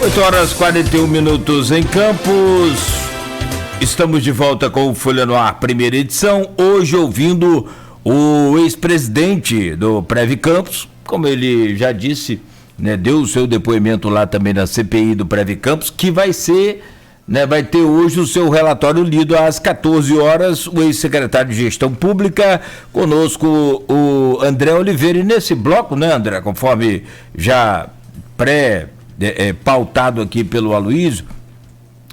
8h41 em Campos. Estamos de volta com o Folha no Ar, primeira edição. Hoje ouvindo o ex-presidente do Prev Campos, como ele já disse, né, deu o seu depoimento lá também na CPI do Prev Campos, que vai ser, né, vai ter hoje o seu relatório lido às 14 horas, o ex-secretário de Gestão Pública, conosco o André Oliveira. E nesse bloco, né, André, conforme já pautado aqui pelo Aloysio,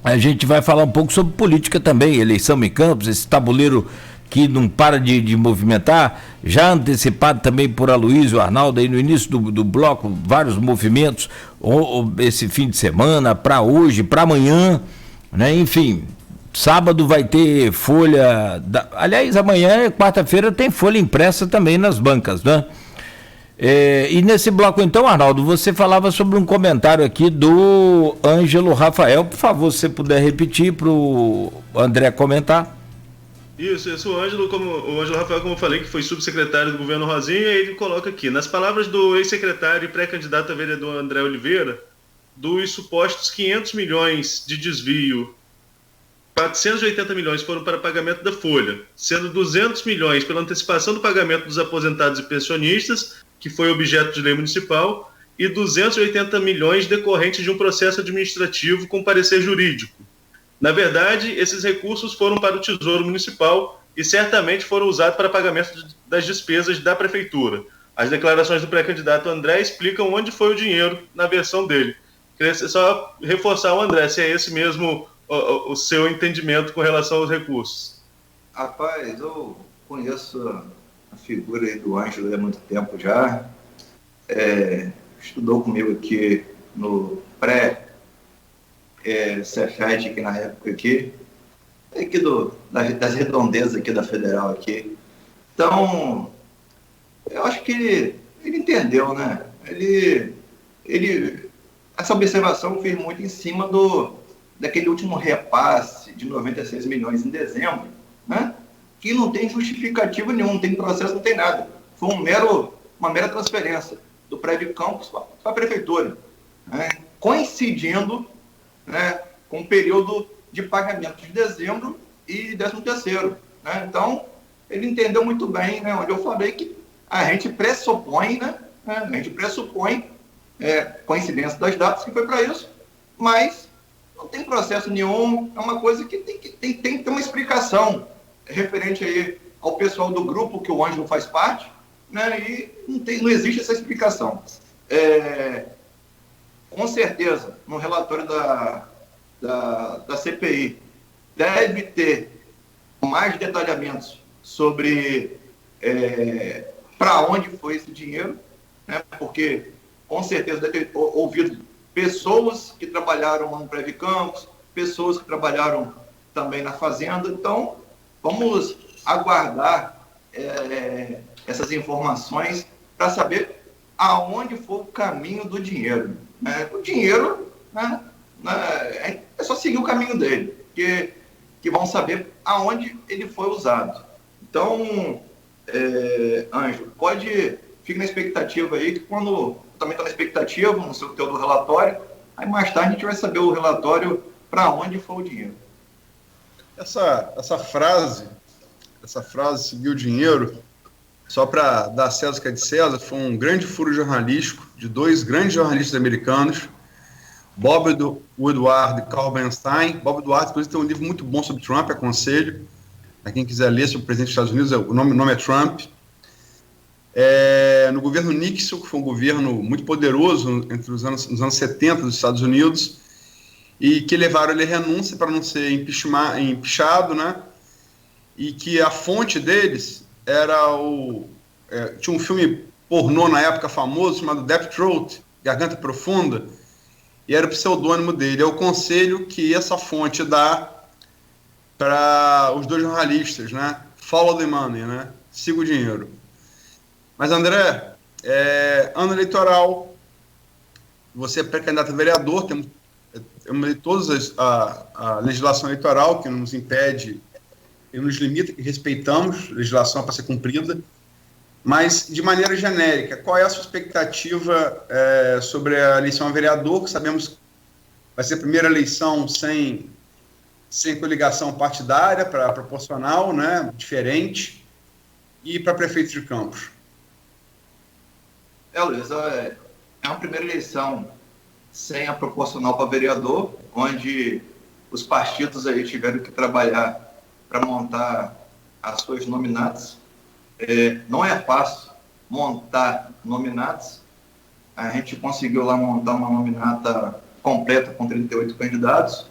a gente vai falar um pouco sobre política também, eleição em Campos, esse tabuleiro que não para de movimentar, já antecipado também por Aloysio Arnaldo aí no início do bloco, vários movimentos, esse fim de semana, para hoje, para amanhã, né? Enfim, sábado vai ter folha, aliás, amanhã, quarta-feira, tem folha impressa também nas bancas, né? E nesse bloco, então, Arnaldo, você falava sobre um comentário aqui do Ângelo Rafael. Por favor, se você puder repetir para o André comentar. Isso, o Ângelo Rafael, como eu falei, que foi subsecretário do governo Rosinha, ele coloca aqui, nas palavras do ex-secretário e pré-candidato a vereador André Oliveira, dos supostos 500 milhões de desvio, 480 milhões foram para pagamento da folha, sendo 200 milhões pela antecipação do pagamento dos aposentados e pensionistas, que foi objeto de lei municipal, e 280 milhões decorrentes de um processo administrativo com parecer jurídico. Na verdade, esses recursos foram para o Tesouro Municipal e certamente foram usados para pagamento das despesas da Prefeitura. As declarações do pré-candidato André explicam onde foi o dinheiro na versão dele. Queria só reforçar o André, se é esse mesmo o seu entendimento com relação aos recursos. Rapaz, eu conheço a figura aí do Ângelo há muito tempo já. Estudou comigo aqui no Cefet, aqui na época aqui das redondezas aqui da Federal aqui. Então, eu acho que ele entendeu, né? Essa observação eu fiz muito em cima daquele último repasse de 96 milhões em dezembro, né? Que não tem justificativa nenhuma, não tem processo, não tem nada. Foi uma mera transferência do Prev Campos para a Prefeitura, né? Coincidindo, né, com o período de pagamento de dezembro e 13º, né? Então, ele entendeu muito bem, né, onde eu falei que a gente pressupõe, né, a gente pressupõe coincidência das datas, que foi para isso, mas não tem processo nenhum, é uma coisa que tem que ter uma explicação referente aí ao pessoal do grupo que o Ângelo faz parte, né, e não existe essa explicação. Com certeza, no relatório da CPI, deve ter mais detalhamentos sobre para onde foi esse dinheiro, né, porque com certeza deve ter ouvido pessoas que trabalharam no Prev Campos, pessoas que trabalharam também na Fazenda. Então, vamos aguardar essas informações para saber aonde foi o caminho do dinheiro. O dinheiro, né, é só seguir o caminho dele, que vão saber aonde ele foi usado. Então, Ângelo, fique na expectativa aí, que quando eu também estou na expectativa no seu teu do relatório, aí mais tarde a gente vai saber o relatório para onde foi o dinheiro. Essa frase, seguir o dinheiro, só para dar César que é de César, foi um grande furo jornalístico de dois grandes jornalistas americanos, Bob Woodward e Carl Bernstein. Bob Woodward, inclusive, tem um livro muito bom sobre Trump, aconselho a quem quiser ler sobre o presidente dos Estados Unidos, o nome é Trump. No governo Nixon, que foi um governo muito poderoso nos anos 70 dos Estados Unidos, e que levaram ele à renúncia para não ser empichado, né? E que a fonte deles era tinha um filme pornô na época famoso chamado Deep Throat, Garganta Profunda, e era o pseudônimo dele. É o conselho que essa fonte dá para os dois jornalistas, né? Follow the money, né? Siga o dinheiro. Mas, André, ano eleitoral, você é pré-candidato a vereador, temos toda a legislação eleitoral que nos impede e nos limita, que respeitamos, legislação para ser cumprida, mas, de maneira genérica, qual é a sua expectativa sobre a eleição a vereador, que sabemos vai ser a primeira eleição sem coligação partidária, para proporcional, né, diferente, e para prefeito de Campos. Luiz, é uma primeira eleição sem a proporcional para vereador, onde os partidos aí tiveram que trabalhar para montar as suas nominatas. Não é fácil montar nominatas. A gente conseguiu lá montar uma nominata completa com 38 candidatos.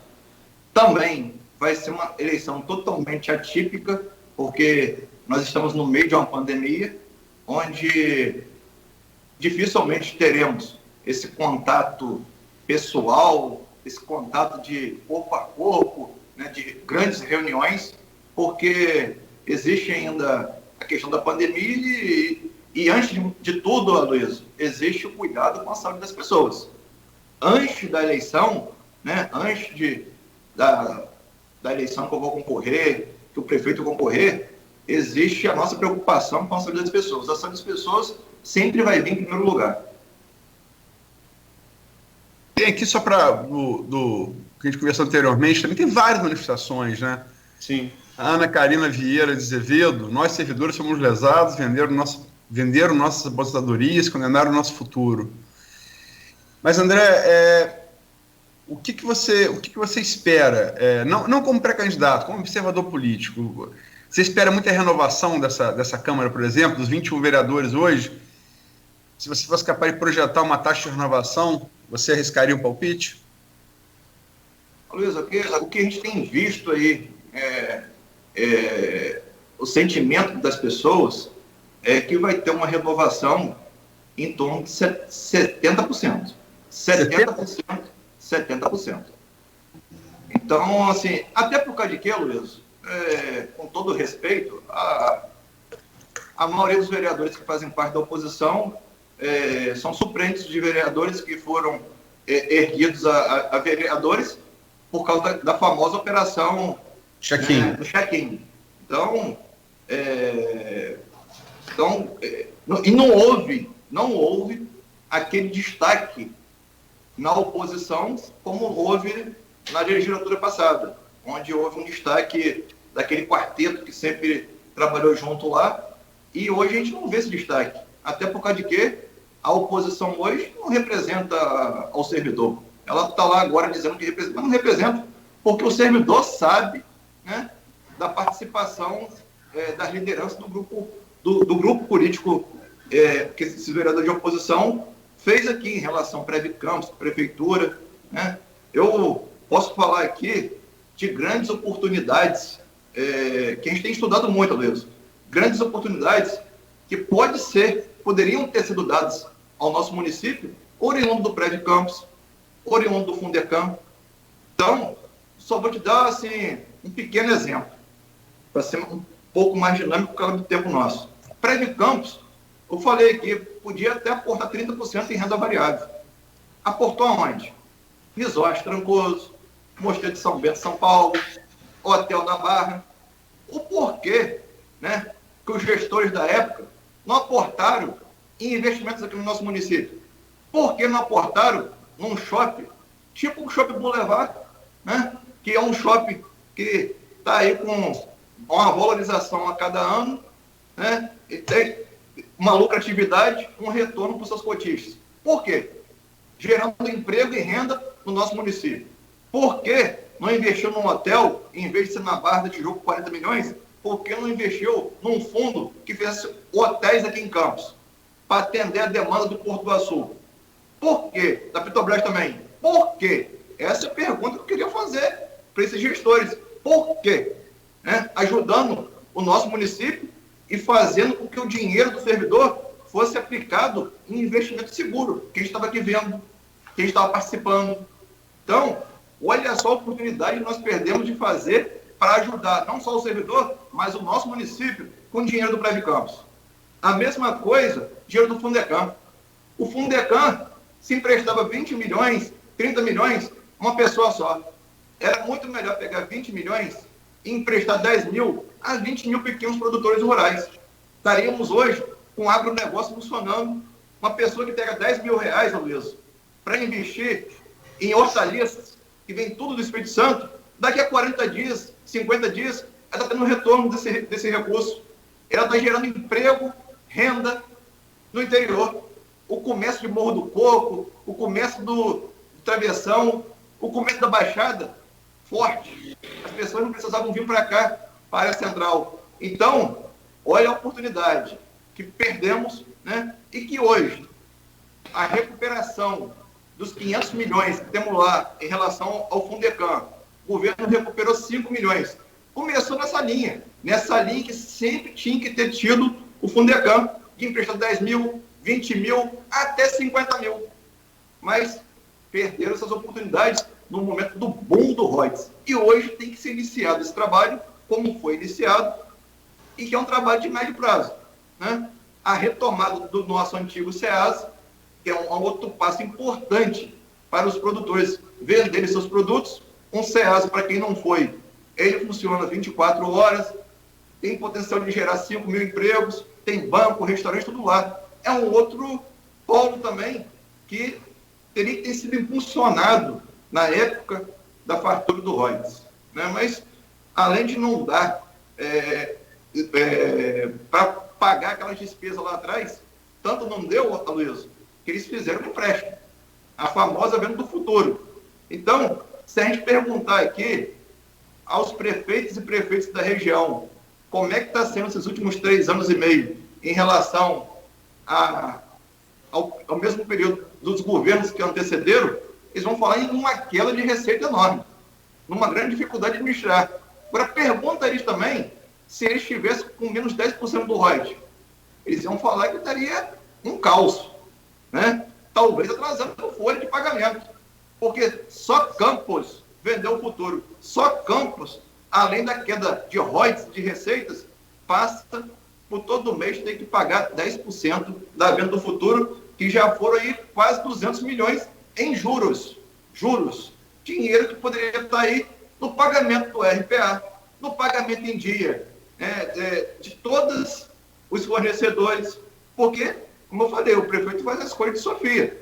Também vai ser uma eleição totalmente atípica, porque nós estamos no meio de uma pandemia, onde dificilmente teremos esse contato pessoal, esse contato de corpo a corpo, né, de grandes reuniões, porque existe ainda a questão da pandemia e antes de tudo, Aloysio, existe o cuidado com a saúde das pessoas. Antes da eleição, né, antes da eleição que eu vou concorrer, que o prefeito concorrer, existe a nossa preocupação com a saúde das pessoas. A saúde das pessoas sempre vai vir em primeiro lugar. Tem aqui, só para do que a gente conversou anteriormente, também tem várias manifestações, né? Sim. A Ana Carina Vieira de Azevedo: nós servidores somos lesados, venderam nossas aposentadorias, condenaram o nosso futuro. Mas, André, o que você espera, não como pré-candidato, como observador político? Você espera muita renovação dessa Câmara, por exemplo, dos 21 vereadores hoje? Se você fosse capaz de projetar uma taxa de renovação, você arriscaria um palpite? Luiz, o que a gente tem visto aí, o sentimento das pessoas é que vai ter uma renovação em torno de 70%. 70%. Então, assim, até por causa de quê, Luiz? Com todo respeito, a maioria dos vereadores que fazem parte da oposição são suplentes de vereadores que foram erguidos a vereadores por causa da famosa operação do check-in. Então, e não houve aquele destaque na oposição como houve na legislatura passada, onde houve um destaque daquele quarteto que sempre trabalhou junto lá, e hoje a gente não vê esse destaque. Até por causa de que a oposição hoje não representa ao servidor. Ela está lá agora dizendo que representa, mas não representa, porque o servidor sabe, né, da participação das lideranças do grupo político que esse vereador de oposição fez aqui em relação a Prev Campos, prefeitura, né? Eu posso falar aqui de grandes oportunidades que a gente tem estudado muito, Aloysio. Grandes oportunidades que poderiam ter sido dadas ao nosso município, oriundo do Prev Campos, oriundo do Fundecam. Então, só vou te dar assim, um pequeno exemplo, para ser um pouco mais dinâmico por causa do tempo nosso. Prev Campos, eu falei aqui, podia até aportar 30% em renda variável. Aportou aonde? Resort Trancoso, Mosteiro de São Bento, São Paulo, Hotel da Barra. O porquê, né, que os gestores da época não aportaram em investimentos aqui no nosso município? Por que não aportaram num shopping, tipo o Shopping Boulevard, né, que é um shopping que está aí com uma valorização a cada ano, né, e tem uma lucratividade, um retorno para os seus cotistas? Por quê? Gerando emprego e renda no nosso município. Por que não investiu num hotel, em vez de ser na Barra da Tijuca, 40 milhões? Por que não investiu num fundo que fizesse hotéis aqui em Campos, para atender a demanda do Porto do Açul? Por quê? Da Petrobras também. Por quê? Essa é a pergunta que eu queria fazer para esses gestores. Por quê? Ajudando o nosso município e fazendo com que o dinheiro do servidor fosse aplicado em investimento seguro, que a gente estava aqui vendo, que a gente estava participando. Então, olha só a oportunidade que nós perdemos de fazer para ajudar não só o servidor, mas o nosso município com o dinheiro do Prev Campos. A mesma coisa, dinheiro do Fundecam. O Fundecam se emprestava 20 milhões, 30 milhões, uma pessoa só. Era muito melhor pegar 20 milhões e emprestar 10 mil a 20 mil pequenos produtores rurais. Estaríamos hoje com o agronegócio funcionando. Uma pessoa que pega 10 mil reais, Aloysio, para investir em hortaliças, que vem tudo do Espírito Santo, daqui a 40 dias, 50 dias, ela está tendo um retorno desse recurso. Ela está gerando emprego, renda no interior. O comércio de Morro do Coco, o comércio do Travessão, o comércio da Baixada, forte. As pessoas não precisavam vir para cá, para a área central. Então, olha a oportunidade que perdemos, né? E que hoje a recuperação dos 500 milhões que temos lá em relação ao Fundecam, o governo recuperou 5 milhões. Começou nessa linha que sempre tinha que ter tido o Fundecam, de emprestar 10 mil, 20 mil, até 50 mil. Mas perderam essas oportunidades no momento do boom do Reuters. E hoje tem que ser iniciado esse trabalho, como foi iniciado, e que é um trabalho de médio prazo, né? A retomada do nosso antigo SEASA, que é um outro passo importante para os produtores venderem seus produtos. Um SEASA, para quem não foi, ele funciona 24 horas, tem potencial de gerar 5 mil empregos, tem banco, restaurante, tudo lá. É um outro polo também que teria que ter sido impulsionado na época da fartura do Reuters, né? Mas, além de não dar para pagar aquelas despesas lá atrás, tanto não deu, Aloysio, que eles fizeram um empréstimo, a famosa venda do futuro. Então, se a gente perguntar aqui aos prefeitos e prefeitos da região como é que está sendo esses últimos 3 anos e meio em relação ao mesmo período dos governos que antecederam, eles vão falar em uma queda de receita enorme, numa grande dificuldade de administrar. Agora, pergunta a eles também se eles estivessem com menos 10% do ROI. Eles iam falar que estaria um caos, né? Talvez atrasando a folha de pagamento, porque só Campos vendeu o futuro. Só Campos, além da queda de royalties, de receitas, passa por todo mês ter que pagar 10% da venda do futuro, que já foram aí quase 200 milhões em juros. Juros. Dinheiro que poderia estar aí no pagamento do RPA, no pagamento em dia, de todos os fornecedores, porque, como eu falei, o prefeito faz a escolha de Sofia.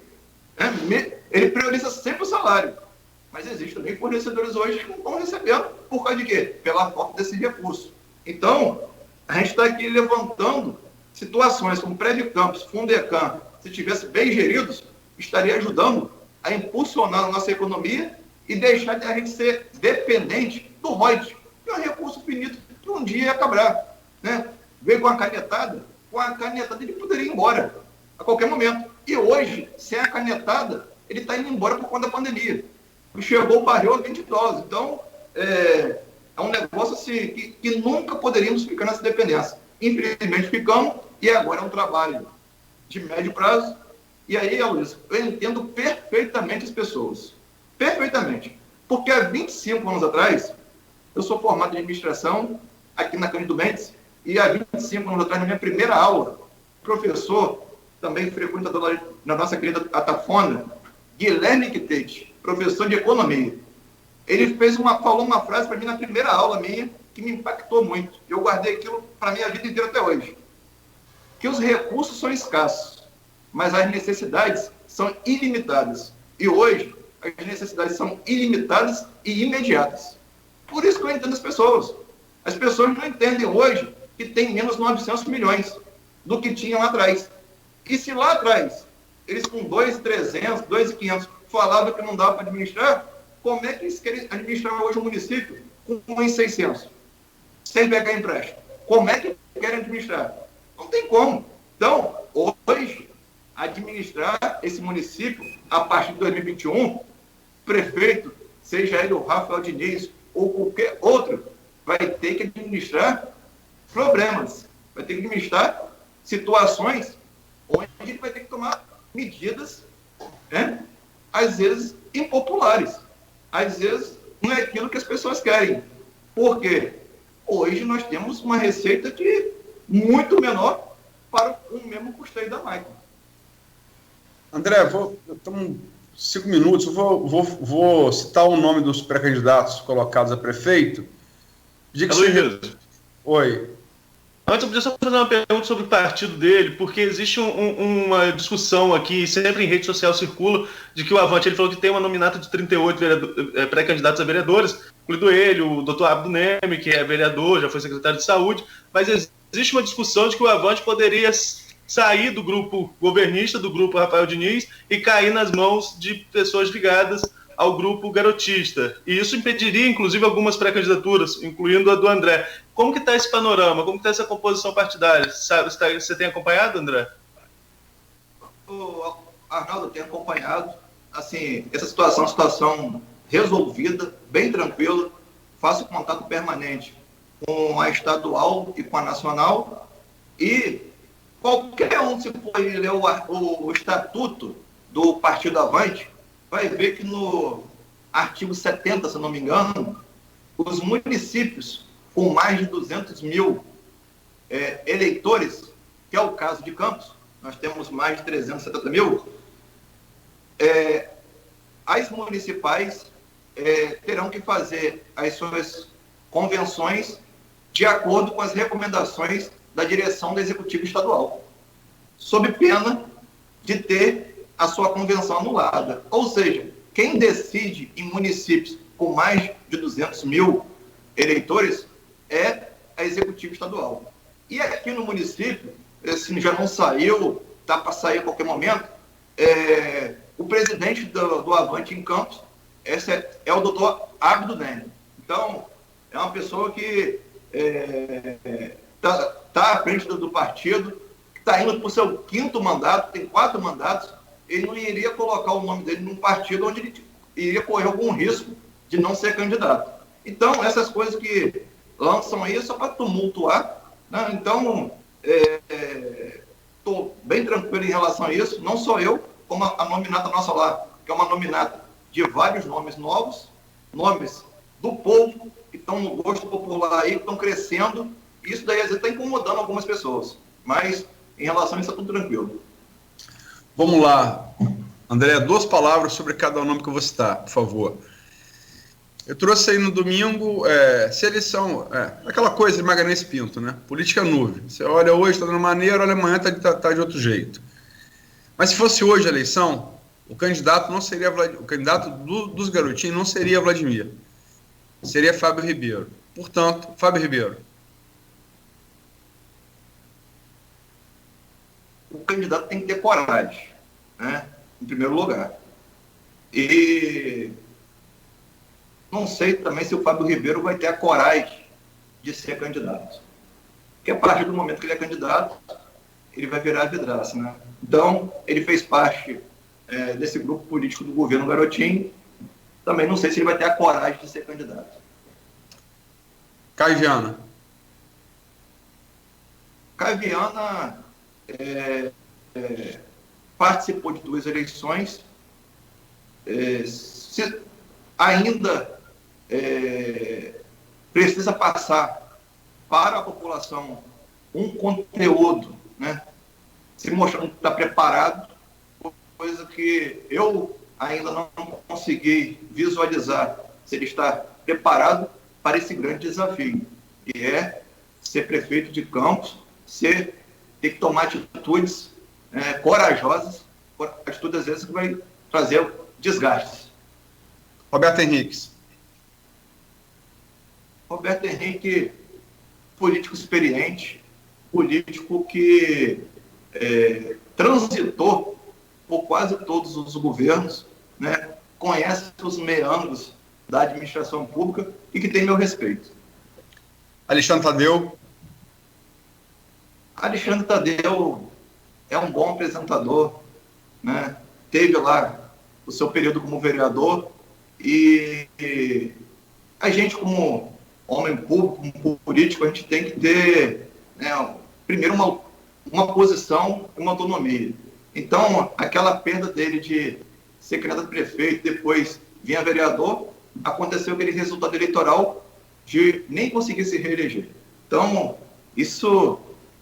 Ele prioriza sempre o salário. Mas existem também fornecedores hoje que não estão recebendo. Por causa de quê? Pela falta desse recurso. Então, a gente está aqui levantando situações como Prédio Campos, Fundecam, se tivessem bem geridos, estaria ajudando a impulsionar a nossa economia e deixar de a gente ser dependente do ROIT, que é um recurso finito que um dia ia acabar. Né? Veio com a canetada ele poderia ir embora a qualquer momento. E hoje, sem a canetada, ele está indo embora por conta da pandemia. Chegou o barril a 20 dólares. Então, é um negócio assim, que nunca poderíamos ficar nessa dependência. Infelizmente ficamos, e agora é um trabalho de médio prazo. E aí, Luiz, eu entendo perfeitamente as pessoas. Perfeitamente. Porque há 25 anos atrás, eu sou formado em administração aqui na Cândido Mendes, e há 25 anos atrás, na minha primeira aula, professor, também frequentador na nossa querida Atafona, Guilherme Quittete, professor de economia. Ele falou uma frase para mim na primeira aula minha, que me impactou muito. Eu guardei aquilo para a minha vida inteira até hoje. Que os recursos são escassos, mas as necessidades são ilimitadas. E hoje, as necessidades são ilimitadas e imediatas. Por isso que eu entendo as pessoas. As pessoas não entendem hoje que tem menos 900 milhões do que tinham lá atrás. E se lá atrás, eles com 2.300, 2.500 falavam que não dava para administrar, como é que eles querem administrar hoje o município com 1.600, sem pegar empréstimo? Como é que querem administrar? Não tem como. Então, hoje, administrar esse município, a partir de 2021, prefeito, seja ele o Rafael Diniz ou qualquer outro, vai ter que administrar problemas, vai ter que administrar situações onde a gente vai ter que tomar medidas, às vezes impopulares, às vezes não é aquilo que as pessoas querem. Por quê? Hoje nós temos uma receita que muito menor para o mesmo custeio da máquina. André, estamos 5 minutos, vou citar o nome dos pré-candidatos colocados a prefeito. Oi. Antes, eu podia só fazer uma pergunta sobre o partido dele, porque existe uma discussão aqui, sempre em rede social circula, de que o Avante, ele falou que tem uma nominata de 38 pré-candidatos a vereadores, incluindo ele, o Dr. Abdo Neme, que é vereador, já foi secretário de saúde, mas existe uma discussão de que o Avante poderia sair do grupo governista, do grupo Rafael Diniz, e cair nas mãos de pessoas ligadas ao grupo garotista. E isso impediria, inclusive, algumas pré-candidaturas, incluindo a do André. Como que está esse panorama? Como que está essa composição partidária? Você tem acompanhado, André? O Arnaldo tem acompanhado. Assim, essa situação é uma situação resolvida, bem tranquila. Faço contato permanente com a estadual e com a nacional. E qualquer um, se for ler o estatuto do Partido Avante, vai ver que no artigo 70, se não me engano, os municípios com mais de 200 mil eleitores, que é o caso de Campos, nós temos mais de 370 mil, as municipais terão que fazer as suas convenções de acordo com as recomendações da direção do Executivo Estadual, sob pena de ter a sua convenção anulada. Ou seja, quem decide em municípios com mais de 200 mil eleitores é a Executivo Estadual. E aqui no município, assim, já não saiu, está para sair a qualquer momento, o presidente do Avante em Campos é o doutor Abdo Neme. Então, é uma pessoa que está à frente do partido, está indo para o seu 5º mandato, tem 4 mandatos. Ele não iria colocar o nome dele num partido onde ele iria correr algum risco de não ser candidato. Então, essas coisas que lançam aí é só para tumultuar, né? Então, estou bem tranquilo em relação a isso, não só eu, como a nominata nossa lá, que é uma nominata de vários nomes novos, nomes do povo, que estão no gosto popular aí, que estão crescendo, e isso daí às vezes está incomodando algumas pessoas, mas em relação a isso está tudo tranquilo. Vamos lá, André, 2 palavras sobre cada nome que eu vou citar, por favor. Eu trouxe aí no domingo seleção, aquela coisa de Magalhães Pinto, né? Política nuvem. Você olha hoje, está dando maneira, olha amanhã tá de outro jeito. Mas se fosse hoje a eleição, o candidato não seria o candidato dos garotinhos não seria Vladimir, seria Fábio Ribeiro. Portanto, Fábio Ribeiro. O candidato tem que ter coragem, né? Em primeiro lugar. E não sei também se o Fábio Ribeiro vai ter a coragem de ser candidato. Porque a partir do momento que ele é candidato, ele vai virar vidraça, né? Então, ele fez parte desse grupo político do governo Garotinho. Também não sei se ele vai ter a coragem de ser candidato. Caio Viana. Caio Viana participou de 2 eleições, ainda precisa passar para a população um conteúdo, né, se mostrando que está preparado, coisa que eu ainda não consegui visualizar se ele está preparado para esse grande desafio, que é ser prefeito de Campos, ter que tomar atitudes corajosas, atitudes às vezes que vai trazer desgastes. Roberto Henrique. Roberto Henrique, político experiente, político que transitou por quase todos os governos, né, conhece os meandros da administração pública e que tem meu respeito. Alexandre Tadeu. Alexandre Tadeu é um bom apresentador, né? Teve lá o seu período como vereador e a gente, como homem público, como político, a gente tem que ter, né, primeiro uma posição e uma autonomia. Então, aquela perda dele de ser candidato a prefeito, depois vinha vereador, aconteceu aquele resultado eleitoral de nem conseguir se reeleger. Então, isso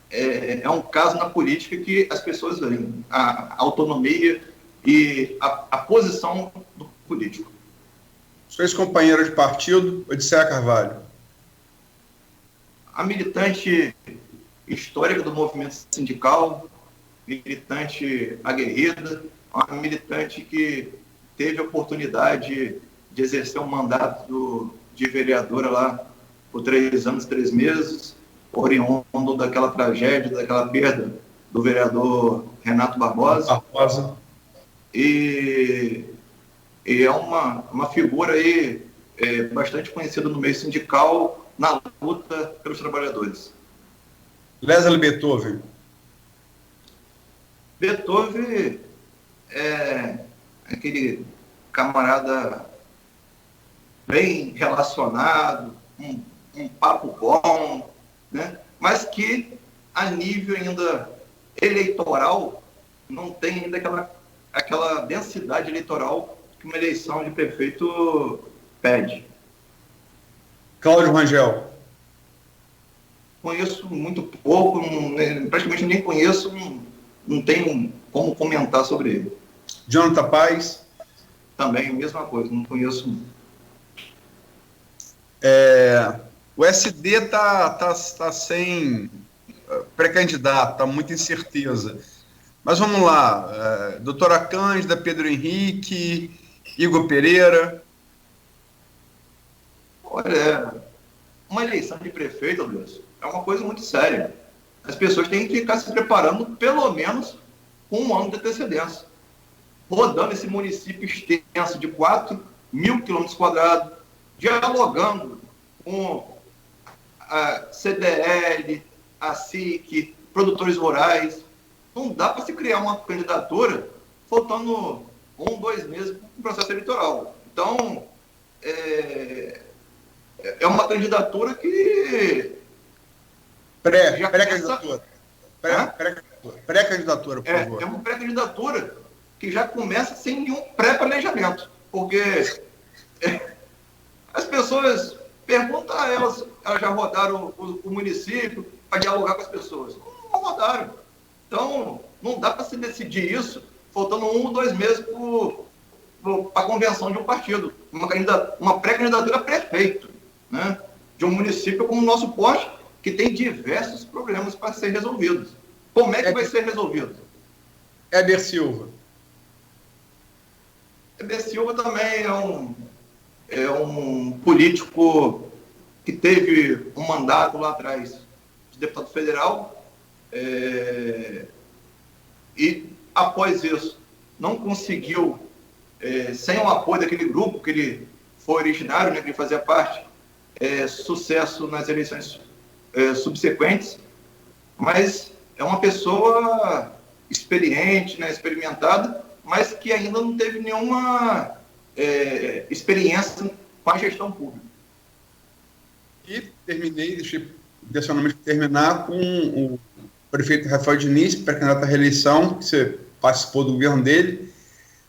é um caso na política que as pessoas veem a autonomia e a posição do político. Sua ex-companheira de partido, Odisseia Carvalho. A militante histórica do movimento sindical, militante aguerrida, uma militante que teve a oportunidade de exercer um mandato de vereadora lá por 3 anos, 3 meses, oriundo daquela tragédia, daquela perda do vereador Renato Barbosa. E é uma figura aí bastante conhecida no meio sindical na luta pelos trabalhadores. Leslie Beethoven. Beethoven é aquele camarada bem relacionado, um papo bom, né? Mas que a nível ainda eleitoral não tem ainda aquela densidade eleitoral que uma eleição de prefeito pede. Cláudio Rangel. Conheço muito pouco, praticamente nem conheço, não tenho como comentar sobre ele. Jonathan Paz. Também, mesma coisa, não conheço. O SD tá sem pré-candidato, tá muita incerteza. Mas vamos lá, doutora Cândida, Pedro Henrique, Igor Pereira. Olha, uma eleição de prefeito, Luiz, é uma coisa muito séria. As pessoas têm que ficar se preparando pelo menos com 1 ano de antecedência. Rodando esse município extenso de 4.000 km², dialogando com a CDL, a SIC, produtores rurais. Não dá para se criar uma candidatura faltando 1, 2 meses para o processo eleitoral. Então, é uma candidatura que... Pré-candidatura. Pré-candidatura, por favor. É uma pré-candidatura que já começa sem nenhum pré-planejamento. Porque as pessoas perguntam a elas já rodaram o município para dialogar com as pessoas. Não rodaram. Então, não dá para se decidir isso faltando 1 ou 2 meses para a convenção de um partido. Uma pré-candidatura a prefeito, né? De um município como o nosso porte, que tem diversos problemas para ser resolvidos. Como é que vai ser resolvido? Heber Silva. Heber Silva também é um político que teve um mandato lá atrás de deputado federal e, após isso, não conseguiu, sem o apoio daquele grupo que ele foi originário, né, que ele fazia parte, sucesso nas eleições subsequentes, mas é uma pessoa experiente, né, experimentada, mas que ainda não teve nenhuma experiência com a gestão pública. E deixei intencionalmente terminar com o prefeito Rafael Diniz, pré-candidato à reeleição, que você participou do governo dele,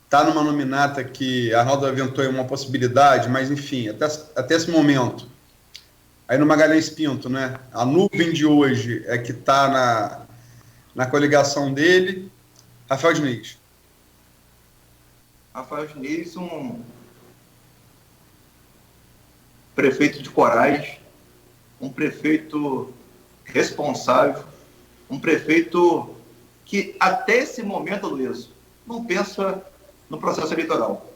está numa nominata que Arnaldo aventou uma possibilidade, mas enfim, até esse momento, aí no Magalhães Pinto, né, a nuvem de hoje é que está na coligação dele. Rafael Diniz. Rafael Diniz, um prefeito de coragem, um prefeito responsável, um prefeito que até esse momento, Luiz, não pensa no processo eleitoral.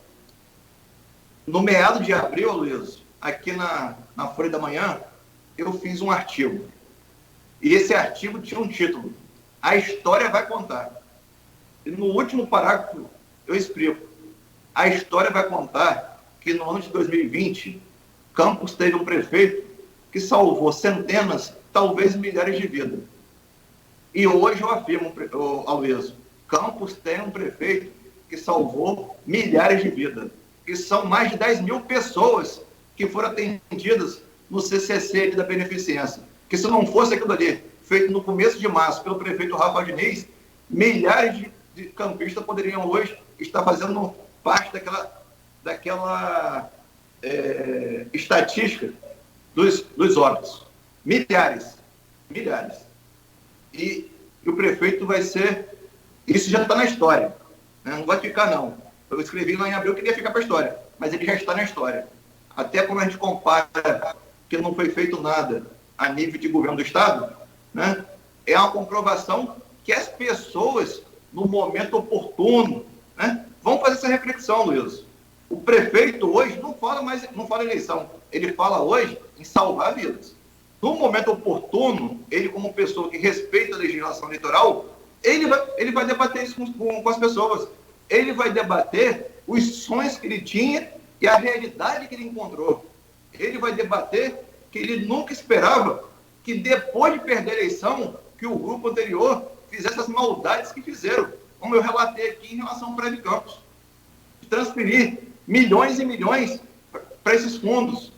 No meado de abril, Luiz, aqui na Folha da Manhã, eu fiz um artigo. E esse artigo tinha um título: A História Vai Contar. E no último parágrafo eu explico. A história vai contar que no ano de 2020, Campos teve um prefeito que salvou centenas, talvez milhares de vidas. E hoje eu afirmo, Aloysio, Campos tem um prefeito que salvou milhares de vidas. Que são mais de 10 mil pessoas que foram atendidas no CCC da Beneficência. Que se não fosse aquilo ali, feito no começo de março pelo prefeito Rafael Diniz, milhares de campistas poderiam hoje estar fazendo parte daquela estatística dos óbitos. Milhares. E o prefeito vai ser... Isso já está na história, né? Não vai ficar, não. Eu escrevi lá em abril que ele ia ficar para a história, mas ele já está na história. Até quando a gente compara que não foi feito nada a nível de governo do Estado, né? é uma comprovação que as pessoas, no momento oportuno, né, vão fazer essa reflexão, Luiz. O prefeito hoje não fala em eleição, ele fala hoje em salvar vidas. No momento oportuno, ele, como pessoa que respeita a legislação eleitoral, ele vai debater isso com as pessoas. Ele vai debater os sonhos que ele tinha e a realidade que ele encontrou. Ele vai debater que ele nunca esperava que, depois de perder a eleição, que o grupo anterior fizesse as maldades que fizeram, como eu relatei aqui em relação ao Prédio Campos. Transferir milhões e milhões para esses fundos,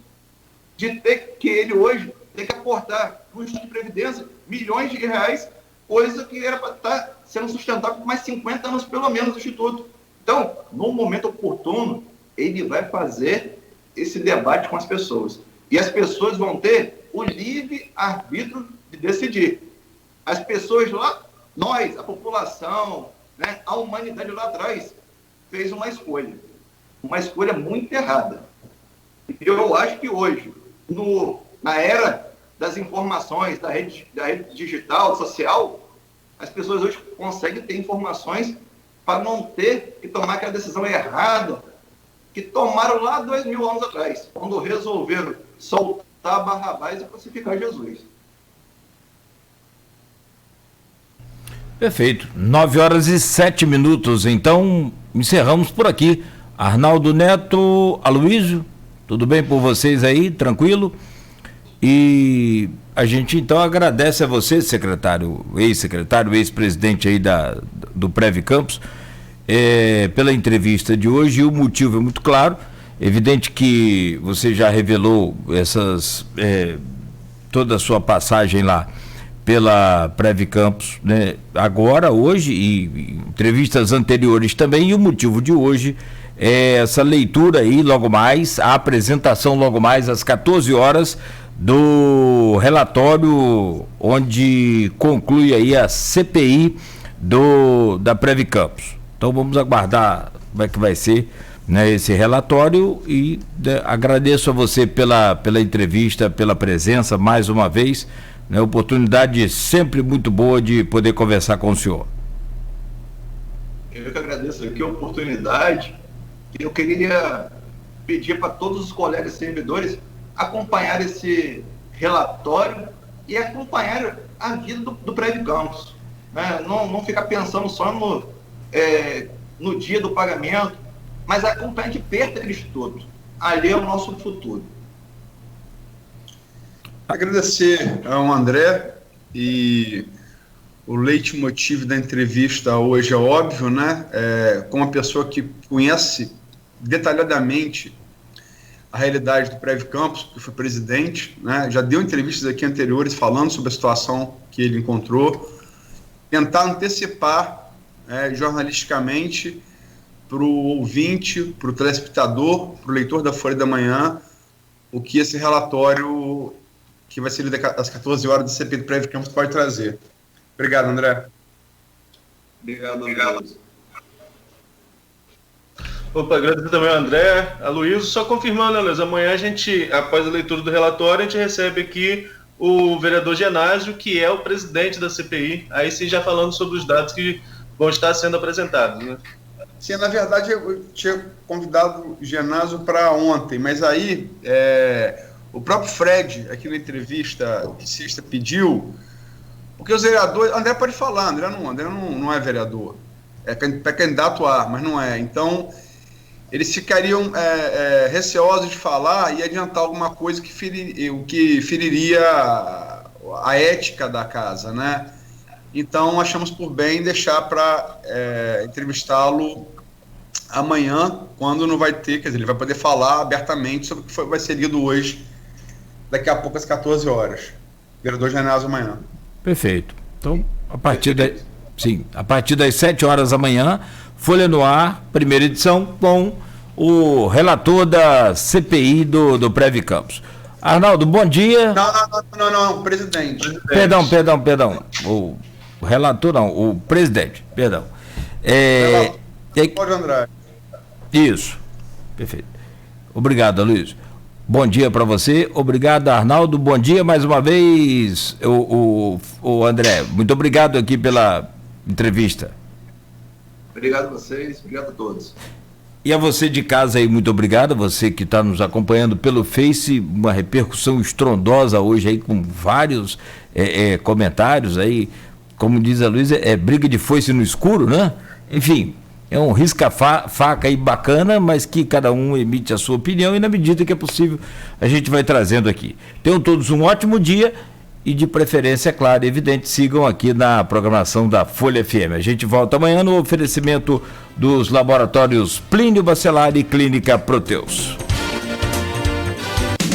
de ter que ele hoje tem que aportar no Instituto de Previdência milhões de reais, coisa que era para estar sendo sustentável por mais 50 anos, pelo menos, o Instituto. Então, no momento oportuno, ele vai fazer esse debate com as pessoas. E as pessoas vão ter o livre arbítrio de decidir. As pessoas lá, nós, a população, né, a humanidade lá atrás, fez uma escolha muito errada. Eu acho que hoje, na era das informações, da rede digital, social, as pessoas hoje conseguem ter informações para não ter que tomar aquela decisão errada que tomaram lá 2000 anos atrás, quando resolveram soltar Barrabás e crucificar Jesus. Perfeito. 9h07, então encerramos por aqui. Arnaldo Neto, Aloysio, tudo bem por vocês aí? Tranquilo? E a gente então agradece a você, secretário, ex-presidente aí do Previ Campos, pela entrevista de hoje. E o motivo é muito claro, evidente que você já revelou toda a sua passagem lá pela Previ Campos, né, agora, hoje, e entrevistas anteriores também, e o motivo de hoje é essa leitura aí logo mais, a apresentação logo mais às 14 horas do relatório onde conclui aí a CPI da Previ Campos. Então vamos aguardar como é que vai ser, né, esse relatório, e agradeço a você pela entrevista, pela presença mais uma vez, né, oportunidade sempre muito boa de poder conversar com o senhor. Eu que agradeço aqui a oportunidade. Eu queria pedir para todos os colegas servidores acompanhar esse relatório e acompanhar a vida do Prédio Campos, né? Não ficar pensando só no dia do pagamento, mas acompanhar de perto aquele instituto. Ali é o nosso futuro. Agradecer ao André, e o leitmotiv da entrevista hoje é óbvio, né? Como uma pessoa que conhece detalhadamente a realidade do Prédio Campos, que foi presidente, né? Já deu entrevistas aqui anteriores falando sobre a situação que ele encontrou, tentar antecipar jornalisticamente para o ouvinte, para o telespectador, para o leitor da Folha da Manhã, o que esse relatório, que vai ser lido às 14 horas do CPI do Prédio Campos, pode trazer. Obrigado, André. Obrigado. Opa, agradecer também ao André, a Luiz. Só confirmando, né, Luiz, amanhã a gente, após a leitura do relatório, a gente recebe aqui o vereador Genásio, que é o presidente da CPI, aí sim já falando sobre os dados que vão estar sendo apresentados, né? Sim, na verdade eu tinha convidado o Genásio para ontem, mas aí o próprio Fred, aqui na entrevista que sexta, pediu, porque os vereadores, André pode falar, André não é vereador, é candidato a, mas não é, então eles ficariam receosos de falar e adiantar alguma coisa que feriria a ética da casa, né? Então achamos por bem deixar para entrevistá-lo amanhã, quando não vai ter, quer dizer, ele vai poder falar abertamente sobre o que vai ser lido hoje, daqui a pouco às 14 horas. Vereador Genásio amanhã. Perfeito. Então, a partir das 7 horas da manhã, Folha no Ar, primeira edição, com o relator da CPI do Prédio Campos. Arnaldo, bom dia. Não, presidente. Perdão. O relator não, o presidente, perdão. Pode, André. Isso, perfeito. Obrigado, Luiz. Bom dia para você. Obrigado, Arnaldo. Bom dia mais uma vez, o André. Muito obrigado aqui pela entrevista. Obrigado a vocês, obrigado a todos. E a você de casa aí, muito obrigado. Você que está nos acompanhando pelo Face, uma repercussão estrondosa hoje aí com vários comentários aí. Como diz a Luísa, briga de foice no escuro, né? Enfim, é um risca-faca aí bacana, mas que cada um emite a sua opinião e na medida que é possível a gente vai trazendo aqui. Tenham todos um ótimo dia e de preferência, é claro, evidente, sigam aqui na programação da Folha FM. A gente volta amanhã no oferecimento dos laboratórios Plínio Bacelar e Clínica Proteus.